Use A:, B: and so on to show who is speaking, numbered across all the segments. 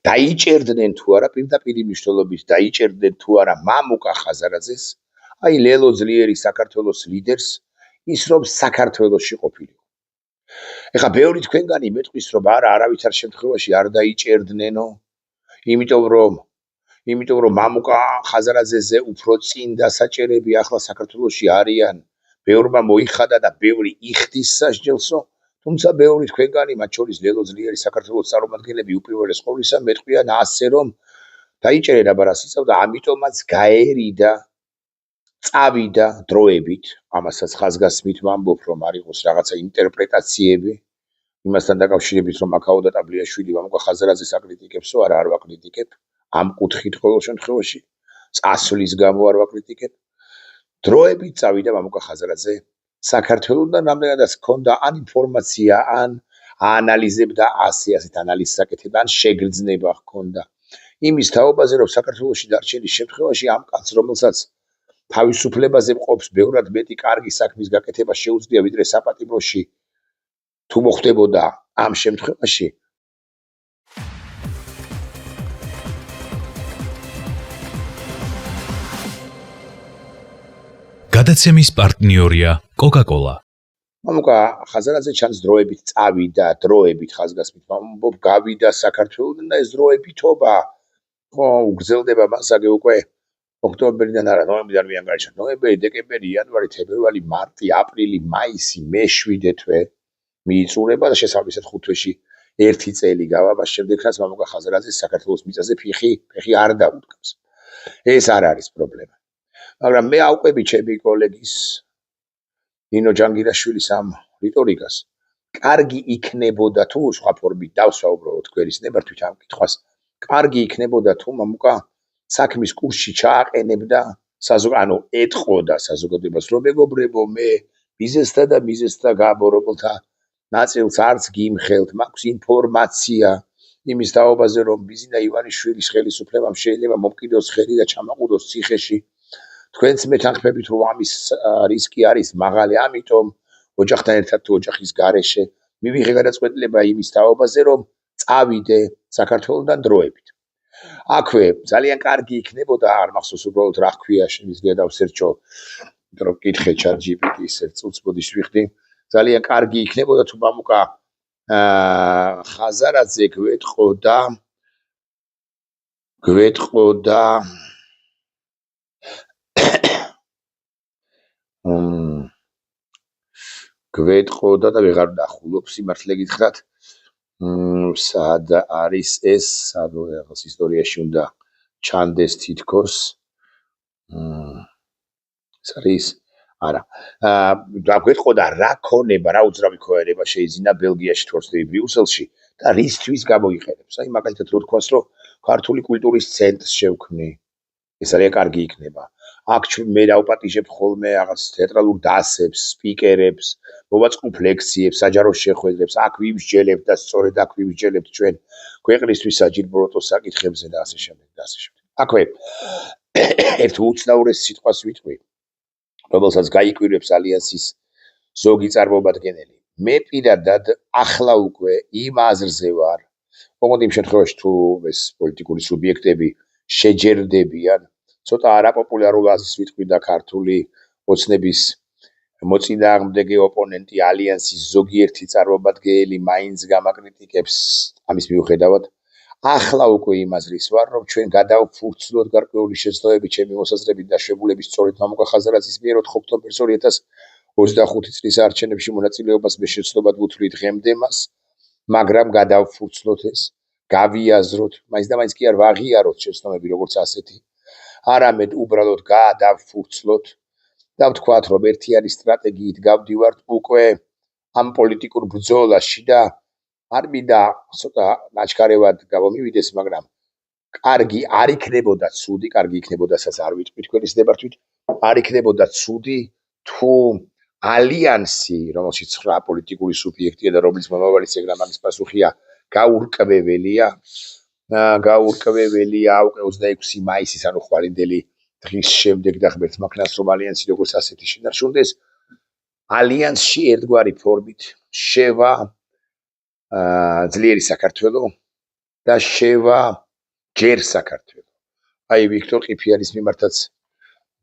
A: დაიჭერდნენ თუ არა პირდაპირ მნიშვნელობით დაიჭერდნენ თუ არა მამუკა ხაზარაძეს, აი ლელო ძლიერი საქართველოს ლიდერს, ის რომ საქართველოში ყოფილიყო. ეხლა ბევრი თქვენგანი მეტყვის რომ არა არავითარ შემთხვევაში არ დაიჭერდნენო, იმიტომ რომ მამუკა ხაზარაძეზე უფრო წინ დასაჭერები ახლა საქართველოში არიან, ბევრმა მოიხადა და ბევრი იხდის სასჯელსო, თუმცა ბევრი თქვენგანი, მათ შორის ლელო ძლიერი საქართველოს წარმომადგენლები უპირველეს ყოვლისა მეტყვიან ასე რომ დაიჭერენ აბა რას იწევდა, ამიტომაც გაერიდა წავიდა დროებით, ამასაც ხაზგასმით ვამბობ, რომ არ იყოს რაღაცა ინტერპრეტაციები იმასთან დაკავშირებით, რომ აქაო და ტაბლიაშვილი მამუკა ხაზარაძეს აკრიტიკებსო, არ ვაკრიტიკებ, ამ კუთხით ყოველ შემთხვევაში, წასვლის გამო არ ვაკრიტიკებ. დროებით წავიდა მამუკა ხაზარაძე საქართველოსთან, რამდენადაც ჰქონდა ან ინფორმაცია, ან აანალიზებდა ასეთ ანალიზს აკეთებდა, ან შეგრძნება ჰქონდა იმის თაობაზე, რომ საქართველოში დარჩენის შემთხვევაში ამ კაცს, რომელსაც თავისუფლებაზე მყოფს ბევრად მეტი კარგი საქმის გაკეთება შეუძლია, ვიდრე საპატიმროში თუ მოხდებოდა ამ შემთხვევაში.
B: გადაცემის პარტნიორია კოკა-კოლა.
A: მამუკა ხაზარაძე ჩანს დროებით წავიდა, დროებით ხაზგასმით ვამბობ, გავიდა საქართველოსთან და ეს დროებითობა უგრძელდება მასაგე უკვე ოქტომბრიდან არა, ნოემბრიდან ვიან გაიჩნდა. ნოემბერი, დეკემბერი, იანვარი, თებერვალი, მარტი, აპრილი, მაისი, მე-7 თვე მიიწურება და შესაბამისად 5 თვეში 1 წელი გავა, მას შემდეგაც მამუკა ხაზარაძეს საქართველოს მიწაზე ფეხი არ დაუდგას. ეს არ არის პრობლემა. მაგრამ მე ავყვები ჩემი კოლეგის ნინო ჯანგირაშვილის ამ რიტორიკას. კარგი იქნებოდა თუ სხვა ფორმით დავსვა უბრალოდ თქვენის ნებართვით ამ კითხვას. კარგი იქნებოდა თუ მამუკა საქმის კურსში ჩააყენებდა ანუ ეთყოდა საზოგადოებას, რომ მეგობრებო, მე მიზეზთა გამო, რომელთა ნაწილს არც გიმხელთ, მაქვს ინფორმაცია იმის თაობაზე, რომ ბიზინა ივანიშვილის ხელისუფლებამ შეიძლება მომკიდოს ხელი და ჩამაყუდოს ციხეში. თქვენც მეთანხმებით, რომ ამის რისკი არის მაღალი, ამიტომ ოჯახთან ერთად თუ ოჯახის გარეშე მივიღე გადაწყვეტილება იმის თაობაზე, რომ წავიდე საქართველოსთან დროებით. აქვე ძალიან კარგი იქნებოდა, არ მახსოვს უბრალოდ რა ჰქვია, შემიძლია დავსერჩო, იმიტომ რომ კითხე ChatGPT-ს ერთ წუთს ბოდიშ ვიხდი. ძალიან კარგი იქნებოდა თუ მამუკა ხაზარაძე გვეტყოდა და ვეღარ ნახულობ სიმართლე გითხრათ, სად არის ეს, რაღაც ისტორიაში უნდა ჩანდეს თითქოს. ეს არის არა. გვეტყოდა რა ქონება, რა უძრავი ქონება შეიძინა ბელგიაში თუ ბრიუსელში და რისთვის გამოიყენებს. აი მაგალითად რო თქვას, რომ ქართული კულტურის ცენტრს შევქმნი. ეს არის კარგი იქნება. აქ მე დავპატიჟებ ხოლმე რაღაც თეატრალურ დასებს, სპიკერებს, მოვაწყობ ლექციებს, საჯარო შეხვედრებს, აქ ვიმსჯელებთ და სწორედ აქ ვიმსჯელებთ ჩვენ ქვეყნისთვის საჯილბოროტო საკითხებზე და ასე შემდეგ და ასე შემდეგ. აქვე ერთ უცნაურეს სიტყვას ვიტყვი, რომელსაც გაიკვირვებს ალიანსის ზოგი წარმომადგენელი. მე პირადად ახლა უკვე იმ აზრზე ვარ, ოღონდ იმ შემთხვევაში თუ ეს პოლიტიკური სუბიექტები შეჯერდებიან, ცოტა არაპოპულარულ აზრს ვიტყვი და ქართული ოცნების მოწინააღმდეგე ოპონენტი ალიანსის ზოგიერთი წარმომადგენელი მაინც გამაკრიტიკებს ამის მიუხედავად. ახლა უკვე იმ აზრის ვარ, რომ ჩვენ გადავფურცლოთ გარკვეული შეცდომები ჩემი მოსაზრებით და შეებულების სწორედ მამუკა ხაზარაძის მიერ 4 ოქტომბერს 2025 წლის არჩევნებში მონაწილეობას მე შეცდომად ვუთვლი დღემდე მას, მაგრამ გადავფურცლოთ ეს, გავიაზროთ, მაინც და მაინც კი არ ვაღიაროთ შეცდომები როგორც ასეთი. არამედ უბრალოდ გადავფურცლოთ და ვთქვათ, რომ ერთიანი სტრატეგიით გავდივართ უკვე ამ პოლიტიკურ ბრძოლაში და არ მინდა ცოტა ნაჩქარევად გამომივიდეს, მაგრამ კარგი არ იქნებოდა ცუდი, კარგი იქნებოდასაც არ ვიტყვი თქვენის ნებართვით, არ იქნებოდა ცუდი თუ ალიანსი, რომელშიც 9 პოლიტიკური სუბიექტია და რომლის მომავალი სიგნამალის პასუხია გაურკვეველია, უკვე 26 მაისის, ანუ ხვალინდელი დღის შემდეგ და ღმერთმა ქნას, რომ ალიანსი როგორც ასეთი შინარჩუნდეს, ალიანსში ერთგვარი ფორმით შევა ძლიერი საქართველო, და შევა ჯერ საქართველო. აი ვიქტორ ყიფიანის მიმართაც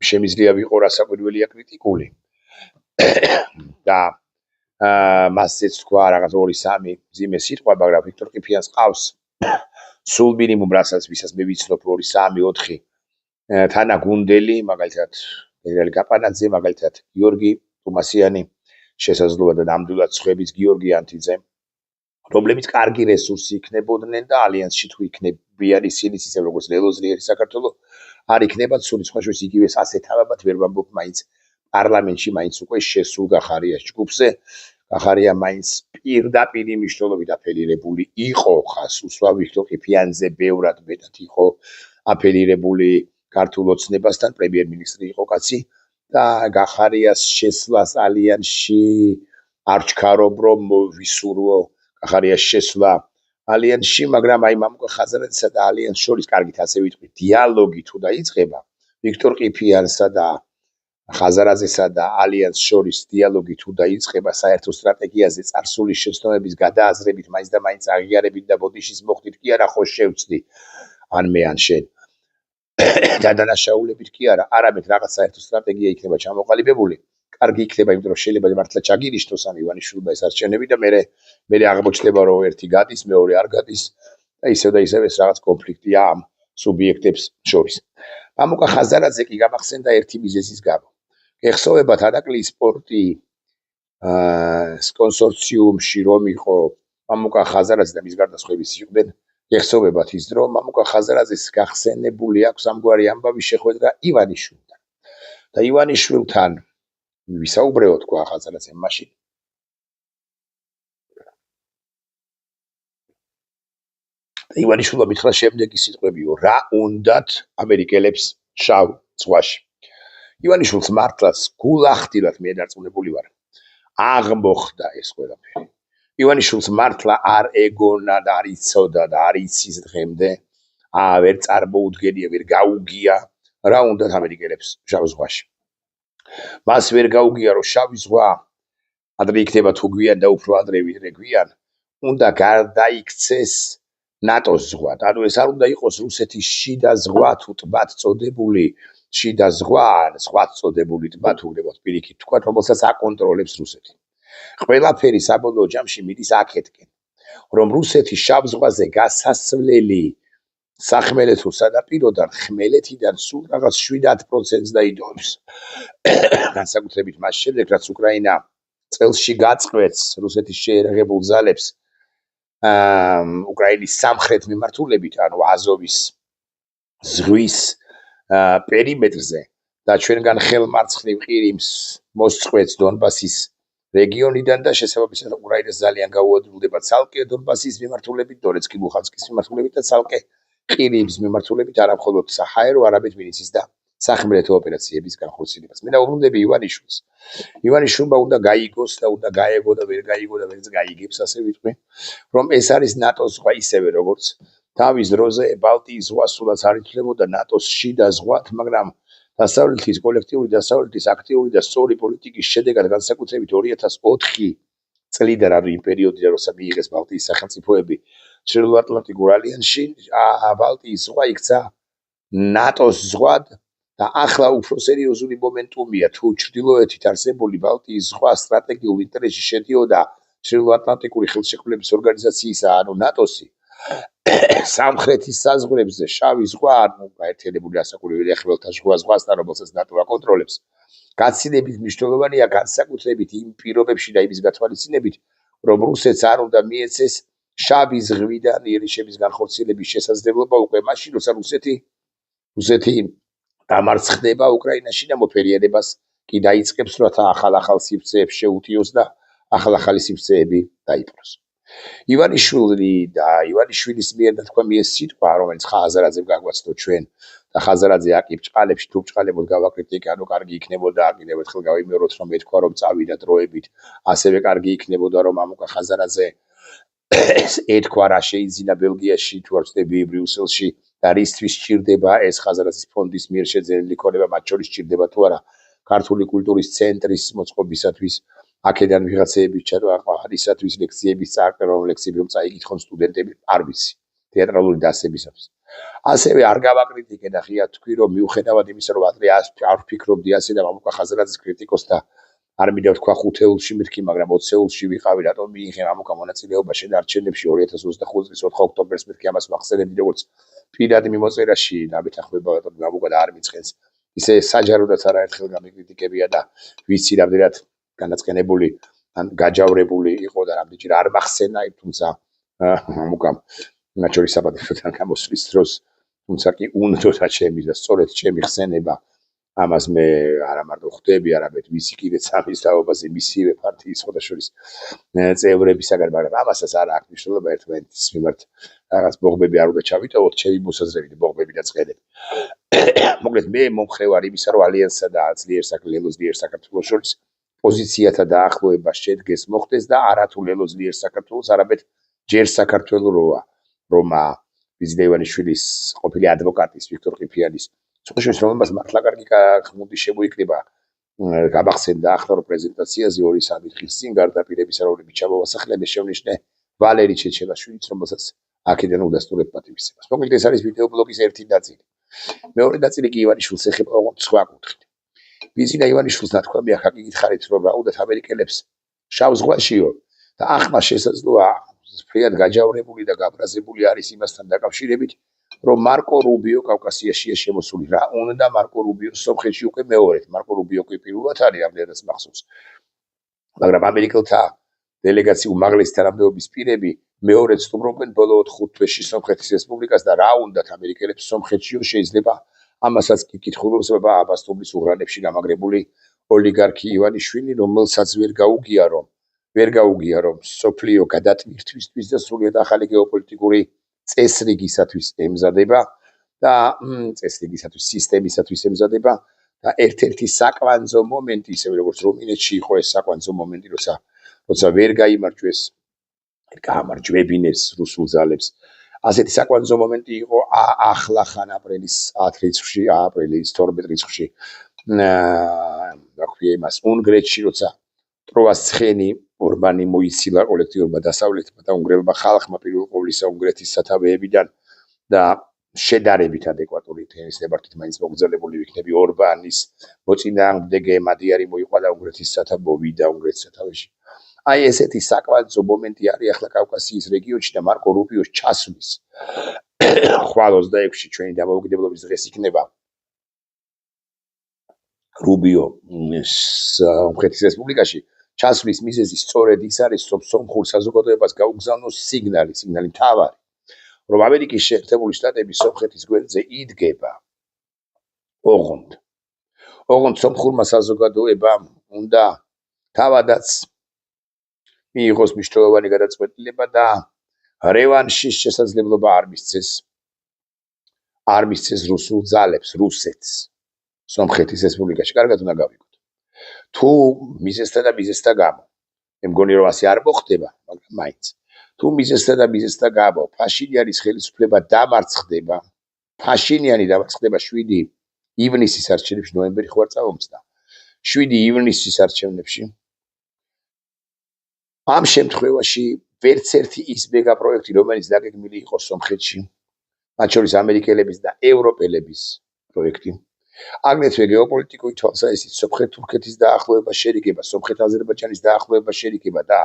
A: შემიძლია ვიყო რასაკვირველია კრიტიკული და მასეც თქვა რაღაც 2-3 ძიმე სიტყვა, მაგრამ ვიქტორ ყიფიანს ყავს სულ მინიმუმ რასაც ვისაც მე ვიცნობ 2-3-4 თანაგუნდელი, მაგალითად გენერალი კაპანაძე, მაგალითად გიორგი ტუმასიანი, შესაძლოა და ნამდვილად ცხების გიორგი ანთიძე, რომლებიც კარგი რესურსი იქნებოდნენ და ალიანსში თუ იქნებიან ისინი, ისე როგორც ლელოზლიერი საქართველო, არ იქნებათ სული სხვა შორის იგივე ასეთავად ვერ ვამბობ მაინც პარლამენტში მაინც უკვე შესულ გახარიას ჯგუფზე, გახარია მაინც პირდაპირ მნიშვნელობით აფილირებული იყო ხას უსვა ვიქტორ ყიფიანზე ბევრად მეტად იყო აფილირებული ქართულ ოცნებასთან, პრემიერ-მინისტრი იყო კაცი და გახარიას შესვლას ალიანსში არ ჩქარობ რომ ვისურვო გახარიას შესვლა ალიანსში, მაგრამ აი მამუკა ხაზარაძესა და ალიანსს შორის კარგით ასე ვიტყვი დიალოგი თუ დაიწყება ვიქტორ ყიფიანსა და ხაზარაძესა და ალიანსს შორის დიალოგი თუ დაიწყება საერთო სტრატეგიაზე წარსული შეცდომების გადააზრებით მაინც და მაინც აღიარებით და ბოდიშის მოხდით კი არა ხო შევწდი ან მე ან შენ და დანაშაულებით კი არა, არამედ რაღაც საერთო სტრატეგია იქნება ჩამოყალიბებული. კარგი იქნება, იმიტომ რომ შეიძლება მართლა ჩაგირიშთოს ამ ივანიშვილმა ეს არჩევნები და მე აღმოჩნდება რომ ერთი გადის, მეორე არ გადის და ისევ ეს რაღაც კონფლიქტია ამ სუბიექტებს შორის. მამუკა ხაზარაძე კი გამახსენდა ერთი მიზეზის გამო. ეხსოვება თანაკლი სპორტი კონსორციუმში რომ იყო მამუკა ხაზარაძე და მის გარდა სხვაებიც იყვნენ. ეხსოვებათ ის დრო, მამუკა ხაზარაძეს გახსენებული აქვს ამგვარი ამბავი შეხვედრა ივანიშვილთან. და ივანიშვილთან ვისაუბრეო თქვა ხაზარაძემ მაშინ. და ივანიშვილმა მითხრა შემდეგი სიტყვებიო, რა უნდათ ამერიკელებს შავ ზღვაში. ივანიშვილს მართლაც გულახდილად მე დარწმუნებული ვარ. აღმოხდა ეს ყველაფერი. ივანიშვილს მართლა არ ეგონა და არ იცოდა და არ იცის დღემდე, ვერ წარმოუდგენია, ვერ გაუგია რა უნდათ ამერიკელებს შავ ზღვაში. მას ვერ გაუგია რომ შავი ზღვა ადრე იქნება თუ გვიან და უფრო ადრე ვიდრე გვიან, უნდა გარდაიქცეს ნატოს ზღვა. ანუ ეს არ უნდა იყოს რუსეთის შიდა ზღვა თუ ტბად წოდებული შიდა ზღვა, სხვა წოდებული ტბა თუ გნებავთ პირიქით თქვა, რომელსაც აკონტროლებს რუსეთი. ყველაფერი საბოლოო ჯამში მიდის აქეთკენ, რომ რუსეთის შავ ზღვაზე გასასვლელი სახმელეთო სანაპიროდან ხმელეთიდან სულ რაღაც 7% დაიდოებს. განსაკუთრებით მას შემდეგ, რაც უკრაინა წელსში გაწყვეტს რუსეთის შეერაღებულ ძალებს უკრაინის სამხრეთ მიმართულებით, ანუ აზოვის ზღვის პერიმეტრზე და ჩვენგან ხელმარცხნივ ყირიმს მოსწყვეტს დონბასის რეგიონიდან და შესაბამისად უკრაინას ძალიან გაუადვილდება ცალკე დონბასის მიმართულებით, დონეცკის, ლუჰანსკის მიმართულებით და ცალკე ყირიმის მიმართულებით, არა მხოლოდ საჰაერო, არამედ მინიცის და სახმელეთო ოპერაციების განხორციელებას. მე დაუბრუნდები ივანიშვილს. ივანიშვილმა უნდა გაიგოს და უნდა გაეგო და ვერ გაიგო და ვერც გაიგებს, ასე ვიტყვი, რომ ეს არის ნატოს ზღვა ისევე როგორც თავის დროზე ბალტიის ზღვა სულაც არ ითვლებოდა ნატოს შიდა ზღვად, მაგრამ დასავლეთის კოლექტიური დასავლეთის აქტიური და სწორი პოლიტიკის შედეგად განსაკუთრებით 2004 წლიდან არის იმ პერიოდიდან, როცა მიიღეს ბალტიის სახელმწიფოები ჩრდილოატლანტიკურ ალიანსში, ბალტიის ზღვა იქცა ნატოს ზღვად და ახლა უფრო სერიოზული მომენტუმია, თუ ჩრდილოეთით არსებული ბალტიის ზღვა სტრატეგიულ ინტერესში შედიოდა ჩრდილოატლანტიკური ხელშეკრულების ორგანიზაციისა, ანუ ნატოსი, სამხრეთის საზღვრებზე შავი ზღვა, ანუ გაერთიანებული ასაკურებელი ხმელთა ზღვასთან, რომელსაც ნატო აკონტროლებს. გაცილებით მნიშვნელოვანია განსაკუთრებით იმ პირობებში და იმის გათვალისწინებით, რომ რუსეთს არ უნდა მიეცეს შავი ზღვიდან იერიშების განხორციელების შესაძლებლობა უკვე მაშინ, როცა რუსეთი დამარცხდება უკრაინაში და მოფერიანებას კი დაიწყებს, რათა ახალ სივრცეებს შეუტიოს და ახალი სივრცეები დაიპყროს. ივანიშვილის მიერ თქვა ეს სიტყვა, რომელიც ხაზარაძემ გაგვაცნო ჩვენ და ხაზარაძე აკი ბჭყალებში თუ ბჭყალებოდ გავაკრიტიკე, ანუ კარგი იქნებოდა, კიდევ ერთხელ გავიმეოროთ, რომ ეთქვა რომ წავიდა დროებით, ასევე კარგი იქნებოდა რომ ამუკა ხაზარაძე ეთქვა რა შეიძინა ბელგიაში თუ არ ვცდები ბრიუსელში და რისთვის სჭირდება ეს ხაზარაძის ფონდის მიერ შეძენილი ქონება, მათ შორის სჭირდება თუ არა ქართული კულტურის ცენტრის მოწყობისათვის, აქედან ვიღაცეების ჩატარისათვის ლექციების წარდგენა, რომ ლექციები რომ წაიკითხონ სტუდენტები, არ ვიცი. თეატრალური დასებისათვის. ასევე არ გავაკრიტიკე და ღიად თქვი, რომ მიუხედავად იმისა, რომ ადრე არ ვფიქრობდი ასე და მამუკა ხაზარაძის კრიტიკოსთა არ მინდა თქვა 5 ეულში მითქი, მაგრამ 20 ეულში ვიყავი, რატომ მიიღე მამუკა მონაწილეობა შენარჩენებში 2025 წლის 4 ოქტომბერს მითქი ამას ვახსენებდი, როგორც პირად მიმოწერაში დამეთანხმება მამუკა და არ მიწყენს. ისე საჯაროდაც არაერთხელ გამიკრიტიკებია და ვიცი რამდენად განაწყენებული ან გაჯავრებული იყო და რამდენჯერ არ მახსენა, თუმცა მამუკამ მათ შორის საბადისთან გამოსვლის დროს, თუმცა კი უნდოდა ჩემი და სწორედ ჩემი ხსენება ამას მე არა მარტო ხვდები, არამედ ვიცი კიდეც ამის თაობაზე მისივე პარტიის ხოდაშორის წევრებისაგან, მაგრამ ამასაც არ აქვს მნიშვნელობა ერთმანეთის მიმართ რაღაც ბოღბები არ უნდა ჩავიტოვოთ, ჩემი მოსაზრებით ბოღბები და წყედები. მოკლედ მე მომხრე ვარ იმისა, რომ ალიანსსა და ლელოს ძლიერ საქართველოს შორის პოზიციათა დაახლოება შედგეს მოხდეს და არა თუ ლელოს ძლიერ საქართველოს, არამედ ჯერ საქართველოს რომა ბიზნე ივანიშვილის ყოფილი ადვოკატის ვიქტორ ყიფიანის სწორედ რომელმაც მართლა კარგი ხმუდი შემოიკრიბა გამახსენდა ახლა რომ პრეზენტაციაზე 2-3 დღის წინ გარდაპირებისა როლები ჩამოვასახლე მე შევნიშნე ვალერი ჩეჩელაშვილიც რომელსაც აქედან უდასტურებ პატივისცემას. მოკლედ ეს არის ვიდეო ბლოგის ერთი ნაწილი. მეორე ნაწილი კი ივანიშვილს ეხება ოღონდ სხვა კუთხით. ბიზნე ივანიშვილს ნათქვამი ახლა გითხარით რომ რაუდათ ამერიკელებს შავ ზღვაშიო და ახლა შესაძლოა ფრიად გაჯავრებული და გაბრაზებული არის იმასთან დაკავშირებით რომ მარკო რუბიო კავკასიაშია შემოსული. რა უნდა მარკო რუბიოს სომხეთში უკვე მეორედ. მარკო რუბიო კი პირველად არის ამდენადაც მახსოვს. მაგრამ ამერიკელთა დელეგაციის უმაღლესი თანამდებობის პირები მეორედ სტუმრობენ ბოლო 5 თვეში სომხეთის რესპუბლიკას და რა უნდათ ამერიკელებს სომხეთშიო შეიძლება ამასაც კი კითხულობს აბასტუმრის უღრანებში გამაგრებული ოლიგარქი ივანიშვილი, რომელსაც ვერ გაუგია რომ სოფლიო გადატვირთვისთვის და სრულიად ახალი გეოპოლიტიკური წესრიგისათვის ემზადება და წესრიგისათვის სისტემისათვის ემზადება და ერთ-ერთი საკვანძო მომენტი, ისევე როგორც რუმინეთში იყო ეს საკვანძო მომენტი, როცა ვერ გაამარჯვებინეს რუსულ ძალებს. ასეთი საკვანძო მომენტი იყო ახლა ხან აპრილის 10 რიცხვში, აპრილის 12 რიცხვში. აქვია იმას უნგრეთში, როცა ტროას ცხენი ორბანი მოიცილა კოლექტიურმა დასავლეთმა და უნგრელმა ხალხმა პირველ ყოვლისა უნგრეთის სათავეებიდან და შედარებით ადეკვატური თემის ნებართვით მაინც მოგზაურებული ვიქნები ორბანის მოწინააღმდეგე მადიარი მოიყვანა უნგრეთის მოვიდა უნგრეთის სათავეში. აი ესეთი საკვანძო მომენტი არის ახლა კავკასიის რეგიონში და მარკო რუბიოს ჩასვლის ხვალ 26-ში ჩვენი დამოუკიდებლობის დღეს იქნება რუბიო სომხეთის რესპუბლიკაში ჩასვლის მიზეზი სწორედ ის არის, რომ სომხურ საზოგადოებას გაუგზავნოს სიგნალი მთავარი, რომ ამერიკის შეერთებული შტატები სომხეთის გვერდზე იდგება. ოღონდ სომხურმა საზოგადოებამ უნდა თავადაც მიიღოს მნიშვნელოვანი გადაწყვეტილება და რევანშის შესაძლებლობა არ მისცეს რუსულ ძალებს, რუსეთს სომხეთის რესპუბლიკაში. კარგად უნდა გავიგოთ. თუ მიზეზთა გამო, მე მგონი რომ ასე არ მოხდება, მაგრამ მაინც. თუ მიზეზთა გამო ფაშინიანის ხელისუფლება დამარცხდება, ფაშინიანი დამარცხდება 7 ივნისის არჩევნებში, ნოემბერი ხო არ წავომწდა. 7 ივნისის არჩევნებში ამ შემთხვევაში ვერც ერთი ის მეგა პროექტი, რომელიც დაგეგმილი იყო სომხეთში, მათ შორის ამერიკელების და ევროპელების პროექტი, აგრეთვე გეოპოლიტიკური თვალსაზრისით სომხეთ-თურქეთის დაახლოება შერიგება, სომხეთ-აზერბაიჯანის დაახლოება შერიგება და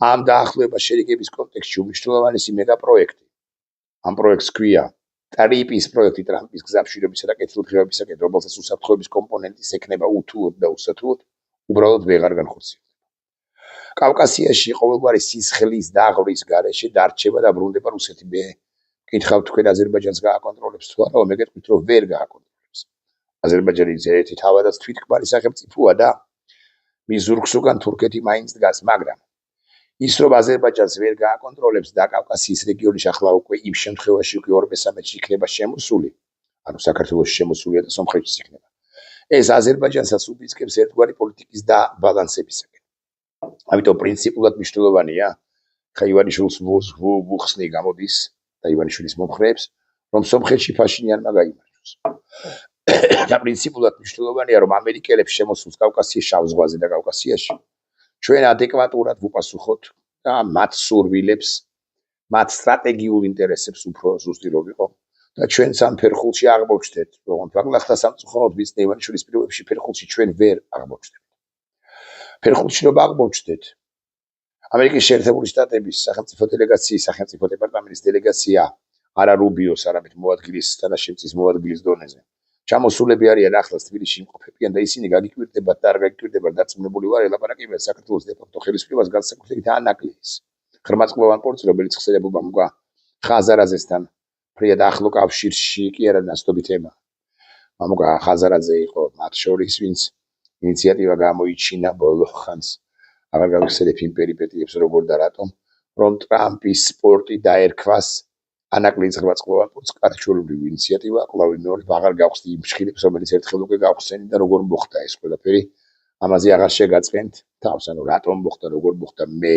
A: ამ დაახლოების შერიგების კონტექსტში უმნიშვნელოვანესი მეგა პროექტი. ამ პროექტს ქვია ტრიპის პროექტი ტრამპის გზამშვიდობისა და კეთილდღეობისაკენ, რომელსაც უსაფრთხოების კომპონენტის ექნება უთუოდ და უსათუოდ, უბრალოდ ვეღარ განხორციელდება. კავკასიაში ყოველგვარი სისხლის დაღვრის გარეშე დარჩება და ბრუნდება რუსეთი. მე მკითხავთ თქვენ აზერბაიჯანს გააკონტროლებს თუ არა, მე გეტყვით რომ ვერ გააკონტროლებს. აზერბაიჯანი ერთ-ერთი თავადაც თვითქმარი სახელმწიფოა და მის ზურგს უკან თურქეთი მაინც დგას, მაგრამ ის რომ აზერბაიჯანს ვერ გააკონტროლებს და კავკასიის რეგიონის ახლა უკვე იმ შემთხვევაში უკვე 2-13-ში იქნება შემოსული, ანუ საქართველოში შემოსულია და სომხეთში იქნება. ეს აზერბაიჯანსაც უბიძგებს ერთგვარი პოლიტიკის და ბალანსებისაკენ. ამიტომ პრინციპულად მნიშვნელოვანია, ხა ივანიშვილს ვუხსნი გამოდის და ივანიშვილის მომხრეებს, რომ სომხეთში ფაშინიანმა გაიმარჯვოს. და პრინციპულად მნიშვნელოვანია, რომ ამერიკელებს შემოსულს კავკასიის შავ ზღვაზე და კავკასიაში ჩვენ ადეკვატურად ვუპასუხოთ და მათ სურვილებს მათ სტრატეგიულ ინტერესებს უფრო ზუსტი რო ვიყო და ჩვენც ამ ფერხულში აღმოჩნდეთ, თუმცა ბაგლახთა სამწუხაროდ ვიცით ივანიშვილის პირობებში ფერხულში ჩვენ ვერ აღმოჩნდეთ. ფერხულში რომ აღმოჩნდეთ, ამერიკის შეერთებული შტატების სახელმწიფო დელეგაციის სახელმწიფო დეპარტამენტის დელეგაცია არა რუბიოს, არამედ მოადგილის თანაშემწის მოადგილის დონეზე. ჩამოსულები არიან ახლაც თბილისში იმყოფებიან და ისინი გაგიკვირდებათ და არ გაგიკვირდებათ დარწმუნებული ვარ ელაპარაკებიან საქართველოს დე-ფაქტო ხელისუფლებას განსაკუთრებით ანაკლიის ღრმაწყვოვან პორტს, რომელიც ხსენებულმა მოგა ხაზარაძესთან ფრიად ახლო კავშირში კი არა ნაცნობი თემა. მამუკა ხაზარაძე იყო მათ შორის, ვინც ინიციატივა გამოიჩინა ბოლო ხანს. აღარ გავიხსენებ იმ პერიპეტიებს როგორ და რატომ, რომ ტრამპის სპორტი დაერქვას ანაკლიის ღრმაწყვოვან პორტს კარჩოლებრივი ინიციატივა, კლავი მეორე აღარ გავხსნი იმ შხილებს, რომელიც ერთხელ უკვე გავხსენი და როგორ მოხდა ეს ყველაფერი. ამაზე აღარ შეგაწყენთ თავს, ანუ რატომ მოხდა, როგორ მოხდა, მე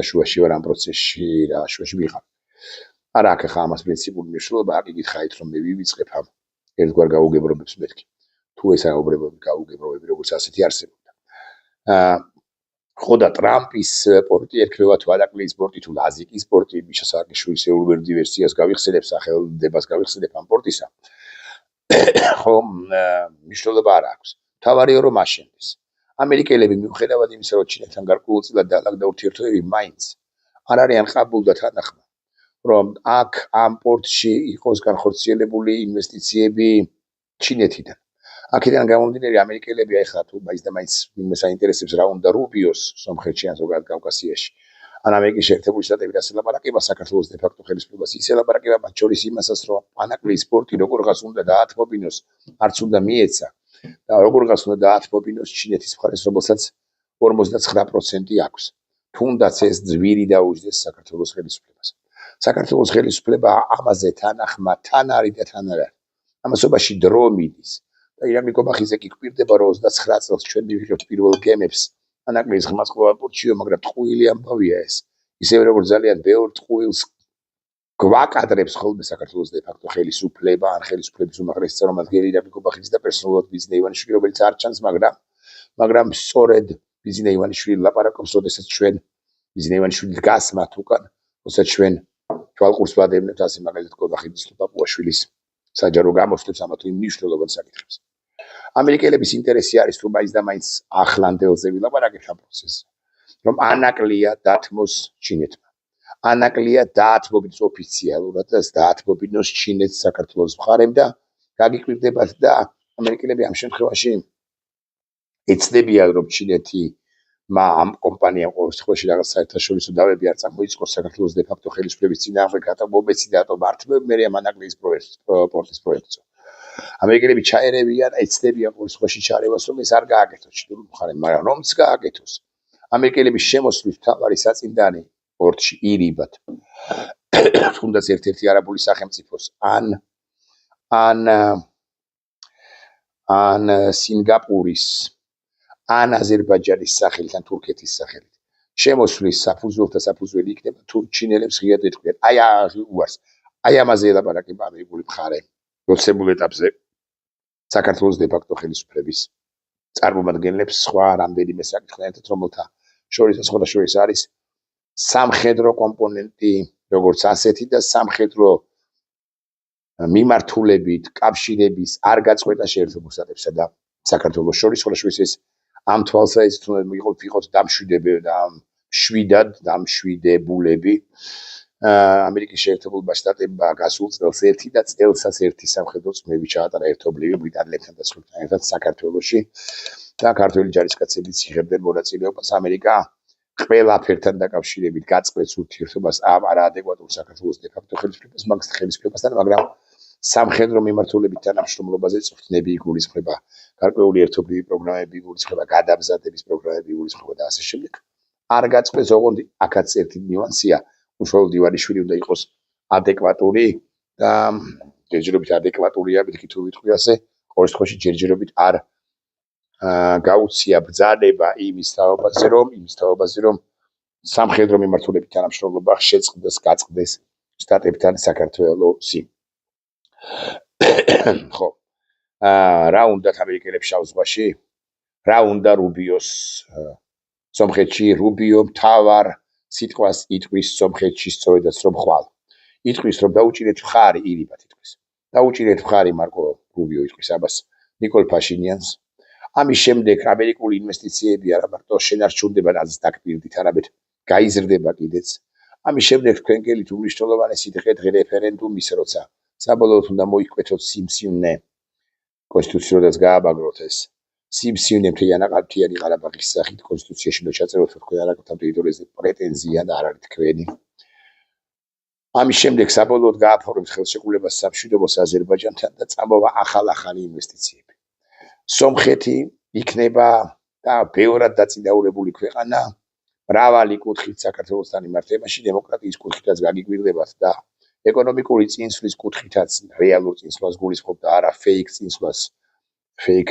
A: შუაში ვარ ამ პროცესში, რა შუაში ვიყავ. არა აქ ხა ამას პრინციპული მნიშვნელობა არ გიგითხარით, რომ მე ვივიწყებ ამ ერთგვარ გაუგებრობებს მეთქი. თუ ეს გაუგებრობები როგორც ასეთი არსებობდა. ხო და ტრამპის სპორტი ერქვა თუ ანაკლიის სპორტი თუ ლაზიკის სპორტი, მიშა სააკაშვილის ეულებრივ დივერსიას გავიხსენებ, სახელდებას გავიხსენებ ამ სპორტისა. ხო, მნიშვნელობა არ აქვს. თავარია რომ აშენდეს. ამერიკელები მიუხედავად იმისა, რომ ჩინეთთან გარკვეულწილად დაალაგდა ურთიერთობები, მაინც არ არიან ყაბულ და თანახმა, რომ აქ ამ პორტში იყოს განხორციელებული ინვესტიციები ჩინეთიდან. აქედან გამომდინარე ამერიკელები ახლა თუ მაინც და მაინც ვინმე საინტერესებს რა უნდა რუბიოს სომხეთში ან ზოგადად კავკასიაში. ან ამერიკის შეერთებული შტატები რას ელაპარაკება საქართველოს დე-ფაქტო ხელისუფლებას, ის ელაპარაკება მათ შორის იმასაც, რომ ანაკლიის სპორტი როგორღაც უნდა დაათმობინოს, არც უნდა მიეცა და როგორღაც უნდა დაათმობინოს ჩინეთის მხარეს, რომელსაც 59% აქვს. თუნდაც ეს ძვირი დაუჯდეს საქართველოს ხელისუფლებას. საქართველოს ხელისუფლება ამაზე თანახმა თან არის და თან არ არის. ამასობაში დრო მიდის. და ირაკლი კობახიძე კი გვპირდება, რომ 29 წელს ჩვენ მივიღებთ პირველ გემებს ანაკლიის ღრმაწყვოვან პორტშიო, მაგრამ ტყუილი ამბავია ეს. ისევე როგორც ძალიან ბევრ ტყუილს გვაკადრებს ხოლმე საქართველოს დე-ფაქტო ხელისუფლება, ან ხელისუფლების უმაღლესი წარმომადგენელი ირაკლი კობახიძე და პერსონალურად ბიზნე ივანიშვილი, რომელიც არ ჩანს, მაგრამ სწორედ ბიზნე ივანიშვილი ლაპარაკობს, როდესაც ჩვენ ბიზნე ივანიშვილი დგას მათ უკან, როდესაც ჩვენ თვალყურს ვადევნებთ ასე მაგალითად კობახიძის თუ პაპუაშვილის საჯარო გამოსვლებს ამა თუ იმ მნიშვნელოვან საკითხებს. ამერიკელების ინტერესი არის თუ მაინც და მაინც ახლანდელზე ვილაპარაკებთ ამ პროცესზე, რომ ანაკლია დათმოს ჩინეთმა. ანაკლია დაათმობინოს ოფიციალურად და დაათმობინოს ჩინეთს საქართველოს მხარემ და გაგიკვირდებათ და ამერიკელები ამ შემთხვევაში ეცდებიან, რომ ჩინეთი ამ კომპანიამ ყოველ შემთხვევაში რაღაც საერთაშორისო დავები არ წამოიწყოს საქართველოს დე-ფაქტო ხელისუფლების წინააღმდეგ გადამომეცი და მართლმე მე ამ ანაკლიის პორტის პროექტზე. ამერიკელები ჩაერევიან, ეცდებიან ყოველ შემთხვევაში ჩარევას, რომ ეს არ გააკეთოს ჩინური მხარემ, მაგრამ რომც გააკეთოს, ამერიკელების შემოსვლის მთავარი საწინდანი პორტში ირიბად. თუნდაც ერთ-ერთი არაბული სახელმწიფოს ან სინგაპურის ან აზერბაიჯანის სახელით ან თურქეთის სახელით. შემოსვლის საფუძველთა საფუძველი იქნება თუ ჩინელებს ღიად ეთქვიათ. აი ამაზე ელაპარაკება ამერიკული მხარე. მოცემულ ეტაპზე საქართველოს დე-ფაქტო ხელისუფლების წარმომადგენლებს სხვა რამდენიმე საკითხთან ერთად, რომელთა შორისაც არის სამხედრო კომპონენტი, როგორც ასეთი და სამხედრო მიმართულებით კავშირების არ გაწყვეტა შეერთებულ შტატებსა და საქართველოს შორის, ხოლოს ეს ამ თვალსაზრისით უნდა ვიყოთ დამშვიდებულები. ამერიკის შეერთებულმა შტატებმა გასულ წელს ერთი და წელსაც ერთი სამხედრო წმები ჩაატარა ერთობლივი ბრიტანელებთან და სხვებთან ერთად საქართველოში და ქართველი ჯარისკაცებიც იღებდნენ მონაწილეობას. ამერიკა ყველაფერთან დაკავშირებით გაწყვეტს ურთიერთობას ამ არაადეკვატურ საქართველოს დე-ფაქტო ხელისუფლებასთან, მაგრამ სამხედრო მიმართულებით თანამშრომლობაზე წვრთნები იგულისხმება, გარკვეული ერთობლივი პროგრამები იგულისხმება, გადამზადების პროგრამები იგულისხმება და ასე შემდეგ. არ გაწყვეტს, ოღონდ აქაც ერთი ნიუანსია, უშუალოდ ივანიშვილი უნდა იყოს ადეკვატური და ჯერჯერობით ადეკვატურია, მეთქი თუ ვიტყვი ასე, ყოველ შემთხვევაში ჯერჯერობით არ გაუწია ბრძანება იმის თაობაზე, რომ სამხედრო მიმართულებით თანამშრომლობა შეწყდეს, გაწყდეს შტატებთან საქართველოსი. ხო. რა უნდა ამერიკელებს შავ ზღვაში? რა უნდა რუბიოს სომხეთში? რუბიო მთავარ სიტყვას იტყვის სომხეთში სწორედაც რომ ხვალ. იტყვის რომ დაუჭირეთ მხარი ირიბათ იტყვის. დაუჭირეთ მხარი მარკო რუბიო იტყვის ამას ნიკოლ ფაშინიანს. ამის შემდეგ ამერიკული ინვესტიციები არა მარტო შენარჩუნდება ნაზის დაკპირდით, არამედ გაიზრდება კიდეც. ამის შემდეგ თქვენგელით უმნიშვნელოვანესი დღე რეფერენდუმის, როცა საბოლოოდ უნდა მოიკვეთოთ სიმსივნე კონსტიტუციოდაც გააბაგროთ ეს სიმსივნე მთლიანი ყარაბაღის სახით კონსტიტუციაში უნდა ჩაწეროთ, რომ თქვენ არაგვაქვს ტერიტორიაზე პრეტენზია და არ არის თქვენი. ამის შემდეგ საბოლოოდ გააფორმებთ ხელშეკრულებას სამშვიდობოს აზერბაიჯანთან და წამოვა ახალ-ახალი ინვესტიციები. სომხეთი იქნება და ბევრად დაწინაურებული ქვეყანა, მრავალი კუთხით საქართველოსთან იმართებაში, დემოკრატიის კუთხითაც გაგიკვირდებათ და ეკონომიკური წინსვლის კუთხითაც რეალურ წინსვლას გულისხმობ და არა ფეიქ წინსვლას, ფეიქ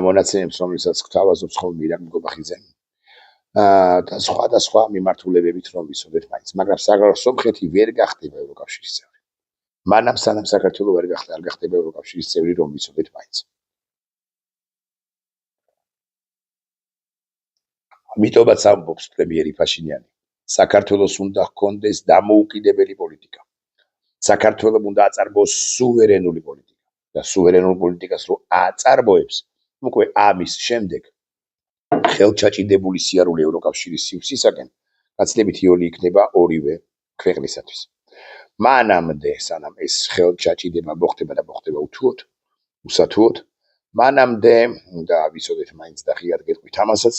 A: მონაცემებს, რომელსაც გვთავაზობს ხოლმე ირაკლი გობახიძე. და სხვა მიმართულებებით რომ ვიცოდეთ მაინც, მაგრამ სომხეთი ვერ გახდება ევროკავშირის წევრი. მანამ სანამ საქართველო ვერ გახდება ევროკავშირის წევრი, რომ ვიცოდეთ მაინც. მიტომაც ამბობს პრემიერი ფაშინიანი. საქართველოს უნდა ჰქონდეს დამოუკიდებელი პოლიტიკა. საქართველოს უნდა აწარმოოს სუვერენული პოლიტიკა და სუვერენულ პოლიტიკას რო აწარმოებს, უკვე ამის შემდეგ ხელჩაჭიდებული სიარული ევროკავშირის სივრცისაგან გაცილებით იოლი იქნება ორივე ქვეყნისათვის. მანამდე, სანამ ეს ხელჩაჭიდება მოხდება და მოხდება უსათუოდ, მანამდე და ვიცოდეთ მაინც და ღიად გეტყვით ამასაც,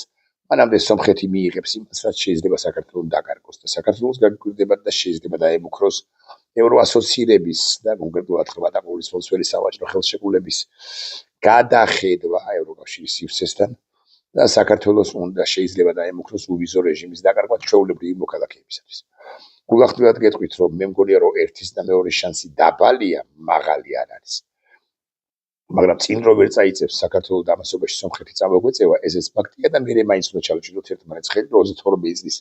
A: მანამდე სომხეთი მიიღებს იმას, რაც შეიძლება საქართველოს დაკარგოს და საქართველოს გაგიკვირდება და შეიძლება დაემუქროს ევროასოცირების და კონკრეტულად ხვატაყურის მოცველი სავაჭრო ხელშეკრულების გადახედვა ევროკავშირის სივრცესთან და საქართველოს უნდა შეიძლება დაემუქროს უვიზო რეჟიმის დაკარგვა ჩვეულებრივი მოქალაქეებისათვის. გულახდილად გეტყვით, რომ მე მგონია, რომ ერთის და მეორის შანსი დაბალია, მაღალი არ არის. მაგრამ წინ რო ვერ წაიწევს საქართველოს დამასობაში სომხეთი წამოგვეწევა, ესეც ფაქტია და მე მაინც უნდა ჩავჭიდოთ ერთმანეთს ხელით, 22 წლის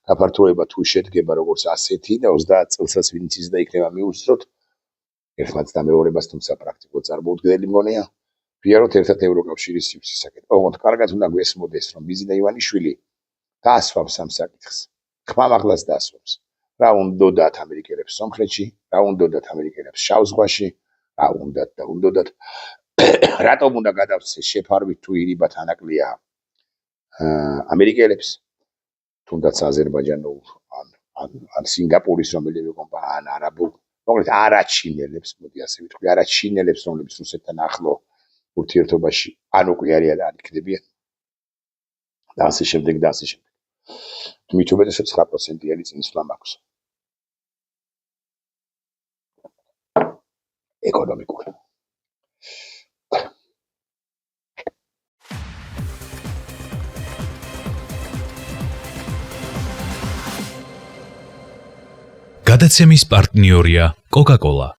A: გაფართოება თუ შედგება როგორც ასეთი და 30 წელსაც ვინც ის და იქნება მიუსწროთ ერთმანეთს და მეორებას, თუმცა პრაქტიკულად წარმოუდგენელი მგონია, ვიაროთ ერთად ევროკავშირის სივრცისაკენ. ოღონდ კარგად უნდა გვესმოდეს, რომ ბიზინა ივანიშვილი დაასვამს ამ საკითხს. ხმამაღლას დაასვამს. რა უნდათ ამერიკელებს სომხეთში, რა უნდათ ამერიკელებს შავ ზღვაში, რა უნდათ რატომ უნდა გადავცეს შეფარვით თუ ირიბათ ანაკლია ამერიკელებს, თუნდაც აზერბაიჯანულ ან სინგაპურის რომელიმე კომპანია ან არაბულ, მოკლედ არაჩინელებს, მოდი ასე ვიტყვი, არაჩინელებს, რომლებიც რუსეთთან ახლო ურთიერთობაში ან უკვე არიან ან იქნებიან და ასე შემდეგ. თუმცა უმეტესად 9%-იანი წინსვლა მაქვს. ეკონომიკურ.
B: გადაცემის პარტნიორია კოკაკოლა.